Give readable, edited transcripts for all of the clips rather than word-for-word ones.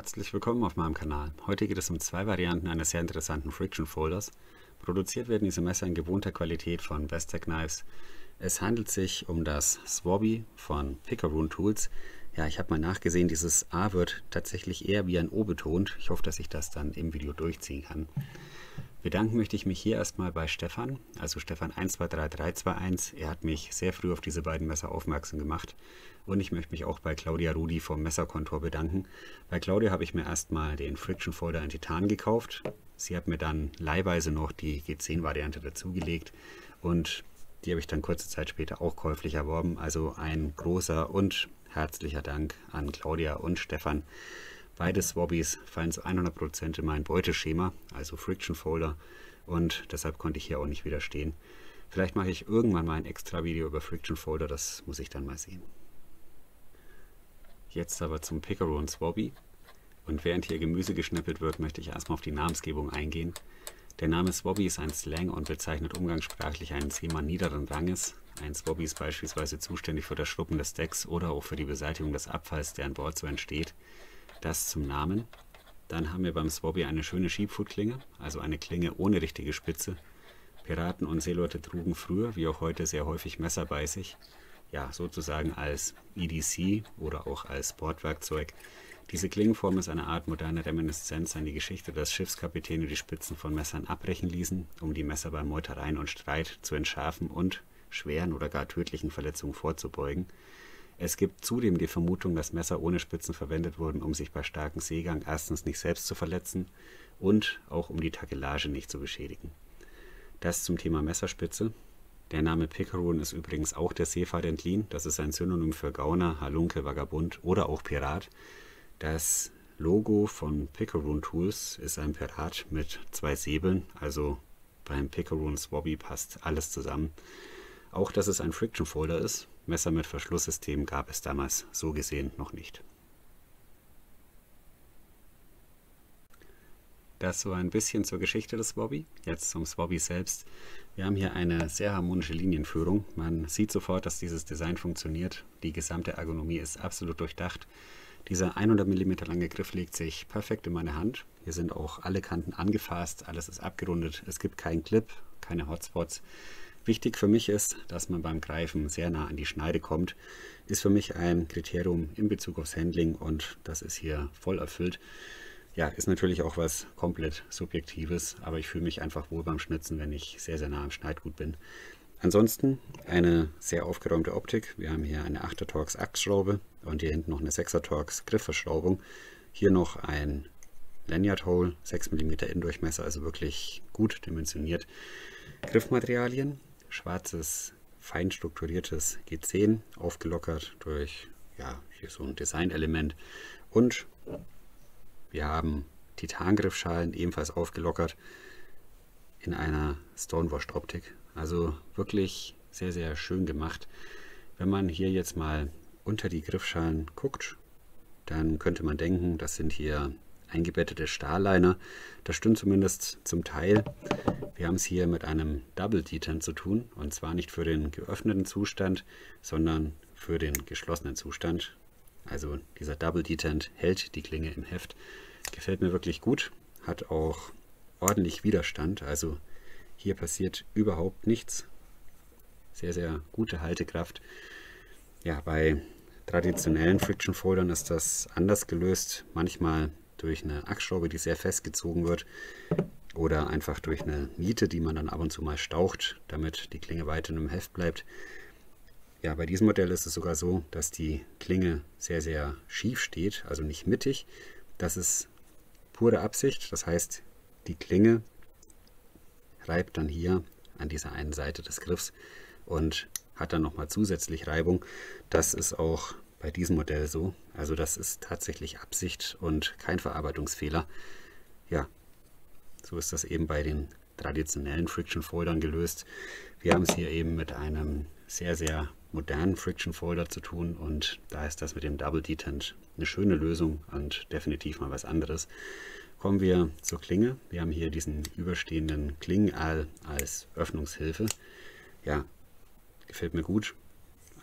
Herzlich willkommen auf meinem Kanal. Heute geht es um zwei Varianten eines sehr interessanten Friction Folders. Produziert werden diese Messer in gewohnter Qualität von Bestech Knives. Es handelt sich um das Swabby von Picaroon Tools. Ja, ich habe mal nachgesehen, dieses A wird tatsächlich eher wie ein O betont. Ich hoffe, dass ich das dann im Video durchziehen kann. Bedanken möchte ich mich hier erstmal bei Stefan, also Stefan123321. Er hat mich sehr früh auf diese beiden Messer aufmerksam gemacht. Und ich möchte mich auch bei Claudia Rudi vom Messerkontor bedanken. Bei Claudia habe ich mir erstmal den Friction Folder in Titan gekauft. Sie hat mir dann leihweise noch die G10-Variante dazugelegt und die habe ich dann kurze Zeit später auch käuflich erworben. Also ein großer und herzlicher Dank an Claudia und Stefan. Beide Swabbys fallen zu 100% in mein Beuteschema, also Friction Folder, und deshalb konnte ich hier auch nicht widerstehen. Vielleicht mache ich irgendwann mal ein extra Video über Friction Folder, das muss ich dann mal sehen. Jetzt aber zum Picaroon Swabby. Und während hier Gemüse geschnippelt wird, möchte ich erstmal auf die Namensgebung eingehen. Der Name Swabby ist ein Slang und bezeichnet umgangssprachlich einen Seemann niederen Ranges. Ein Swabby ist beispielsweise zuständig für das Schruppen des Decks oder auch für die Beseitigung des Abfalls, der an Bord so entsteht. Das zum Namen. Dann haben wir beim Swabby eine schöne Sheepfoot-Klinge, also eine Klinge ohne richtige Spitze. Piraten und Seeleute trugen früher, wie auch heute, sehr häufig Messer bei sich. Ja, sozusagen als EDC oder auch als Bordwerkzeug. Diese Klingenform ist eine Art moderne Reminiszenz an die Geschichte, dass Schiffskapitäne die Spitzen von Messern abbrechen ließen, um die Messer bei Meutereien und Streit zu entschärfen und schweren oder gar tödlichen Verletzungen vorzubeugen. Es gibt zudem die Vermutung, dass Messer ohne Spitzen verwendet wurden, um sich bei starkem Seegang erstens nicht selbst zu verletzen und auch um die Takelage nicht zu beschädigen. Das zum Thema Messerspitze. Der Name Picaroon ist übrigens auch der Seefahrt entliehen. Das ist ein Synonym für Gauner, Halunke, Vagabund oder auch Pirat. Das Logo von Picaroon Tools ist ein Pirat mit zwei Säbeln, also beim Picaroon Swabby passt alles zusammen. Auch, dass es ein Friction Folder ist. Messer mit Verschlusssystem gab es damals so gesehen noch nicht. Das so ein bisschen zur Geschichte des Swabby. Jetzt zum Swabby selbst. Wir haben hier eine sehr harmonische Linienführung. Man sieht sofort, dass dieses Design funktioniert. Die gesamte Ergonomie ist absolut durchdacht. Dieser 100 mm lange Griff legt sich perfekt in meine Hand. Hier sind auch alle Kanten angefasst, alles ist abgerundet. Es gibt keinen Clip, keine Hotspots. Wichtig für mich ist, dass man beim Greifen sehr nah an die Schneide kommt. Ist für mich ein Kriterium in Bezug aufs Handling und das ist hier voll erfüllt. Ja, ist natürlich auch was komplett Subjektives, aber ich fühle mich einfach wohl beim Schnitzen, wenn ich sehr, sehr nah am Schneidgut bin. Ansonsten eine sehr aufgeräumte Optik. Wir haben hier eine 8er Torx Achsschraube und hier hinten noch eine 6er Torx Griffverschraubung. Hier noch ein Lanyard Hole, 6 mm Innendurchmesser, also wirklich gut dimensioniert. Griffmaterialien, schwarzes, fein strukturiertes G10, aufgelockert durch ja, hier so ein Designelement. Und wir haben Titangriffschalen, ebenfalls aufgelockert in einer Stonewashed Optik. Also wirklich sehr, sehr schön gemacht. Wenn man hier jetzt mal unter die Griffschalen guckt, dann könnte man denken, das sind hier eingebettete Stahlliner. Das stimmt zumindest zum Teil. Wir haben es hier mit einem Double Detent zu tun, und zwar nicht für den geöffneten Zustand, sondern für den geschlossenen Zustand. Also dieser Double Detent hält die Klinge im Heft. Gefällt mir wirklich gut, hat auch ordentlich Widerstand, also hier passiert überhaupt nichts. Sehr, sehr gute Haltekraft. Ja, bei traditionellen Friction Foldern ist das anders gelöst. Manchmal durch eine Achsschraube, die sehr festgezogen wird, oder einfach durch eine Niete, die man dann ab und zu mal staucht, damit die Klinge weiterhin im Heft bleibt. Ja, bei diesem Modell ist es sogar so, dass die Klinge sehr, sehr schief steht, also nicht mittig. Das ist pure Absicht, das heißt, die Klinge reibt dann hier an dieser einen Seite des Griffs und hat dann nochmal zusätzlich Reibung. Das ist auch bei diesem Modell so. Also das ist tatsächlich Absicht und kein Verarbeitungsfehler. Ja, so ist das eben bei den traditionellen Friction Foldern gelöst. Wir haben es hier eben mit einem sehr, sehr modernen Friction Folder zu tun und da ist das mit dem Double Detent eine schöne Lösung und definitiv mal was anderes. Kommen wir zur Klinge. Wir haben hier diesen überstehenden Klingenaal als Öffnungshilfe. Ja, gefällt mir gut.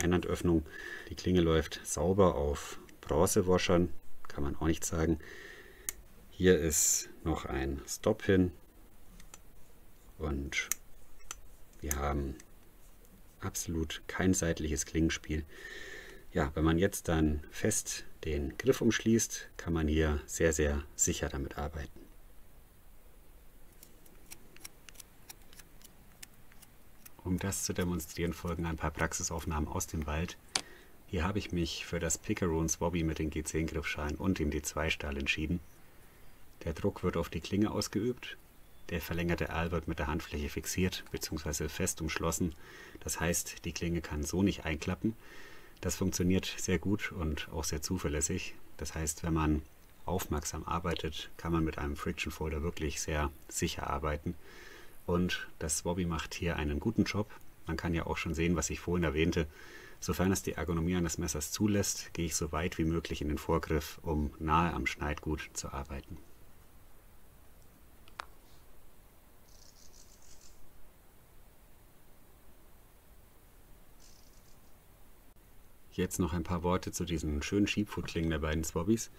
Einhandöffnung. Die Klinge läuft sauber auf Bronzewaschern. kann man auch nicht sagen. Hier ist noch ein Stop-Pin und wir haben absolut kein seitliches Klingenspiel. Ja, wenn man jetzt dann fest den Griff umschließt, kann man hier sehr, sehr sicher damit arbeiten. Um das zu demonstrieren, folgen ein paar Praxisaufnahmen aus dem Wald. Hier habe ich mich für das Picaroon Swobby mit den G10 Griffschalen und dem D2-Stahl entschieden. Der Druck wird auf die Klinge ausgeübt. Der verlängerte Aal wird mit der Handfläche fixiert bzw. fest umschlossen. Das heißt, die Klinge kann so nicht einklappen. Das funktioniert sehr gut und auch sehr zuverlässig. Das heißt, wenn man aufmerksam arbeitet, kann man mit einem Friction Folder wirklich sehr sicher arbeiten. Und das Swobby macht hier einen guten Job. Man kann ja auch schon sehen, was ich vorhin erwähnte. Sofern es die Ergonomie eines Messers zulässt, gehe ich so weit wie möglich in den Vorgriff, um nahe am Schneidgut zu arbeiten. Jetzt noch ein paar Worte zu diesen schönen Sheepfoot-Klingen der beiden Swobbys.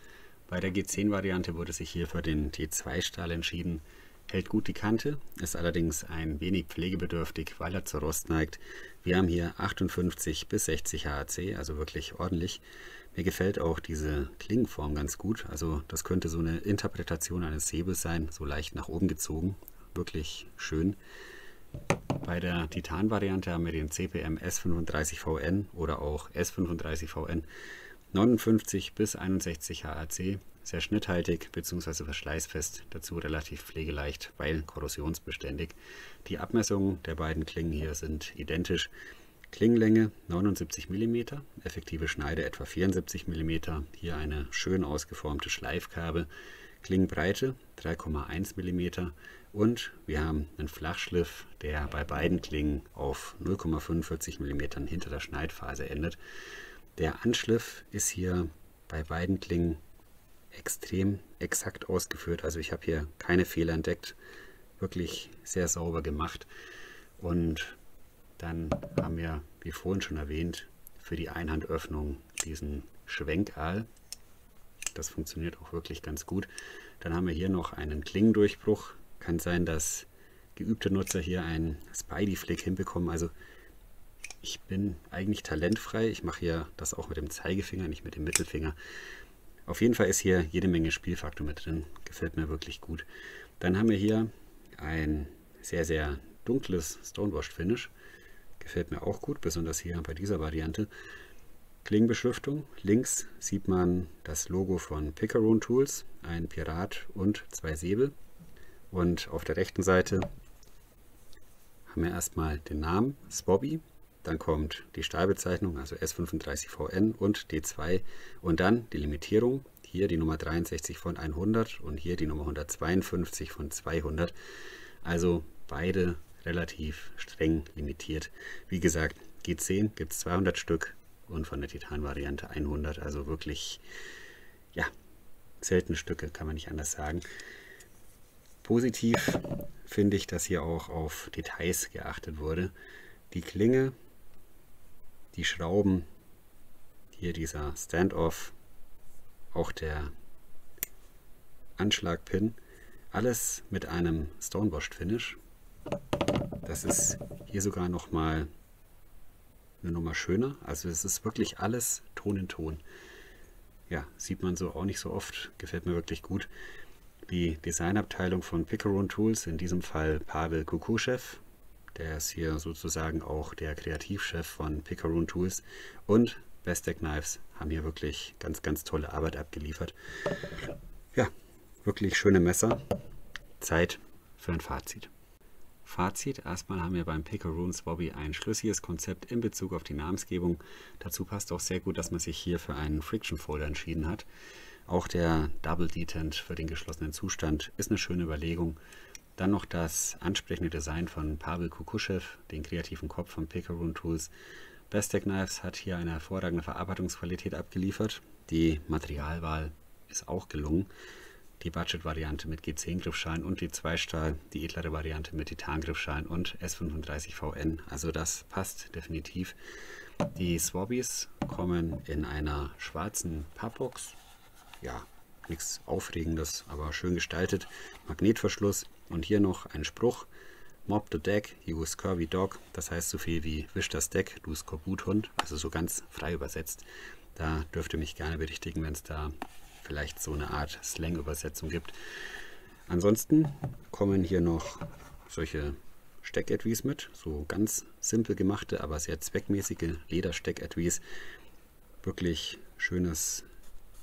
Bei der G10-Variante wurde sich hier für den T2-Stahl entschieden. Hält gut die Kante, ist allerdings ein wenig pflegebedürftig, weil er zur Rost neigt. Wir haben hier 58 bis 60 HAC, also wirklich ordentlich. Mir gefällt auch diese Klingenform ganz gut. Also das könnte so eine Interpretation eines Säbels sein, so leicht nach oben gezogen. Wirklich schön. Bei der Titan-Variante haben wir den CPM S35VN oder auch S35VN 59 bis 61 HAC, sehr schnitthaltig bzw. verschleißfest, dazu relativ pflegeleicht, weil korrosionsbeständig. Die Abmessungen der beiden Klingen hier sind identisch. Klingenlänge 79 mm, effektive Schneide etwa 74 mm, hier eine schön ausgeformte Schleifkarbe. Klingenbreite 3,1 mm und wir haben einen Flachschliff, der bei beiden Klingen auf 0,45 mm hinter der Schneidphase endet. Der Anschliff ist hier bei beiden Klingen extrem exakt ausgeführt, also ich habe hier keine Fehler entdeckt, wirklich sehr sauber gemacht. Und dann haben wir, wie vorhin schon erwähnt, für die Einhandöffnung diesen Schwenkaal. Das funktioniert auch wirklich ganz gut. Dann haben wir hier noch einen Klingendurchbruch. Kann sein, dass geübte Nutzer hier einen Spidey-Flick hinbekommen. Also ich bin eigentlich talentfrei. Ich mache hier das auch mit dem Zeigefinger, nicht mit dem Mittelfinger. Auf jeden Fall ist hier jede Menge Spielfaktor mit drin. Gefällt mir wirklich gut. Dann haben wir hier ein sehr, sehr dunkles Stonewashed Finish. Gefällt mir auch gut, besonders hier bei dieser Variante. Klingenbeschriftung. Links sieht man das Logo von Picaroon Tools, ein Pirat und zwei Säbel. Und auf der rechten Seite haben wir erstmal den Namen Swobby. Dann kommt die Stahlbezeichnung, also S35VN und D2. Und dann die Limitierung. Hier die Nummer 63 von 100 und hier die Nummer 152 von 200. Also beide relativ streng limitiert. Wie gesagt, G10 gibt es 200 Stück. Und von der Titan-Variante 100, also wirklich, ja, seltene Stücke, kann man nicht anders sagen. Positiv finde ich, dass hier auch auf Details geachtet wurde. Die Klinge, die Schrauben, hier dieser Standoff, auch der Anschlagpin, alles mit einem Stonewashed Finish. Das ist hier sogar nochmal eine Nummer schöner. Also es ist wirklich alles Ton in Ton. Ja, sieht man so auch nicht so oft. Gefällt mir wirklich gut. Die Designabteilung von Picaroon Tools, in diesem Fall Pavel Kukuschew, der ist hier sozusagen auch der Kreativchef von Picaroon Tools, und Bestech Knives haben hier wirklich ganz, ganz tolle Arbeit abgeliefert. Ja, wirklich schöne Messer. Zeit für ein Fazit. Fazit: Erstmal haben wir beim Picaroon Swobby ein schlüssiges Konzept in Bezug auf die Namensgebung. Dazu passt auch sehr gut, dass man sich hier für einen Friction Folder entschieden hat. Auch der Double Detent für den geschlossenen Zustand ist eine schöne Überlegung. Dann noch das ansprechende Design von Pavel Kukuschew, den kreativen Kopf von Picaroon Tools. Bestech Knives hat hier eine hervorragende Verarbeitungsqualität abgeliefert. Die Materialwahl ist auch gelungen. Die Budget-Variante mit G10-Griffschalen und die Zweistahl, die edlere Variante mit Titan-Griffschalen und S35VN. Also das passt definitiv. Die Swobbys kommen in einer schwarzen Pappbox. ja, nichts Aufregendes, aber schön gestaltet. Magnetverschluss und hier noch ein Spruch. Mop the deck, use curvy dog. Das heißt so viel wie wisch das Deck, du Skorbuthund. Also so ganz frei übersetzt. Da dürft ihr mich gerne berichtigen, wenn es da vielleicht so eine Art Slang-Übersetzung gibt. Ansonsten kommen hier noch solche Stecketuis mit. So ganz simpel gemachte, aber sehr zweckmäßige Lederstecketuis. Wirklich schönes,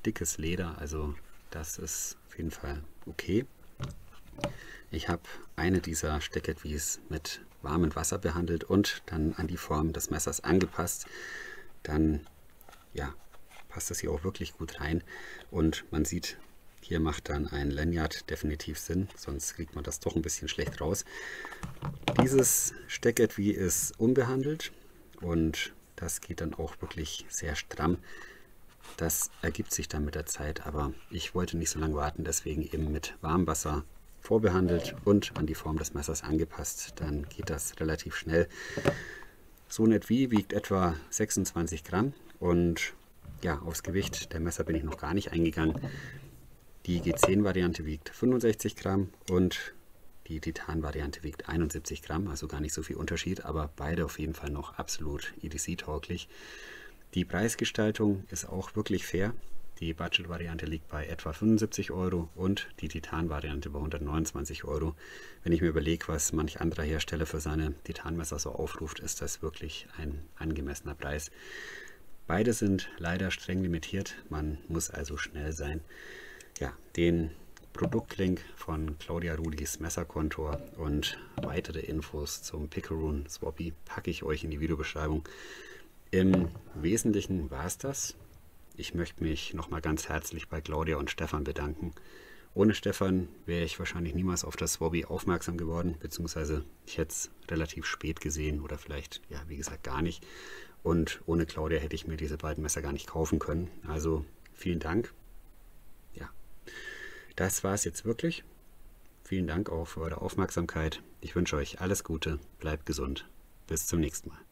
dickes Leder. Also das ist auf jeden Fall okay. Ich habe eine dieser Stecketuis mit warmem Wasser behandelt und dann an die Form des Messers angepasst. Dann ja, passt das hier auch wirklich gut rein. Und man sieht, hier macht dann ein Lanyard definitiv Sinn, sonst kriegt man das doch ein bisschen schlecht raus. Dieses Stecketui ist unbehandelt und das geht dann auch wirklich sehr stramm. Das ergibt sich dann mit der Zeit, aber ich wollte nicht so lange warten, deswegen eben mit Warmwasser vorbehandelt und an die Form des Messers angepasst. Dann geht das relativ schnell. So ein Etui wiegt etwa 26 Gramm und ja, aufs Gewicht der Messer bin ich noch gar nicht eingegangen. Die G10-Variante wiegt 65 Gramm und die Titan-Variante wiegt 71 Gramm, also gar nicht so viel Unterschied, aber beide auf jeden Fall noch absolut EDC-tauglich. Die Preisgestaltung ist auch wirklich fair. Die Budget-Variante liegt bei etwa 75 Euro und die Titan-Variante bei 129 Euro. Wenn ich mir überlege, was manch anderer Hersteller für seine Titanmesser so aufruft, ist das wirklich ein angemessener Preis. Beide sind leider streng limitiert, man muss also schnell sein. Ja, den Produktlink von Claudia Rudis Messerkontor und weitere Infos zum Picaroon Swabi packe ich euch in die Videobeschreibung. Im Wesentlichen war es das. Ich möchte mich nochmal ganz herzlich bei Claudia und Stefan bedanken. Ohne Stefan wäre ich wahrscheinlich niemals auf das Swabi aufmerksam geworden, beziehungsweise ich hätte es relativ spät gesehen oder vielleicht, ja, wie gesagt, gar nicht. Und ohne Claudia hätte ich mir diese beiden Messer gar nicht kaufen können. Also vielen Dank. Ja, das war es jetzt wirklich. Vielen Dank auch für eure Aufmerksamkeit. Ich wünsche euch alles Gute, bleibt gesund. Bis zum nächsten Mal.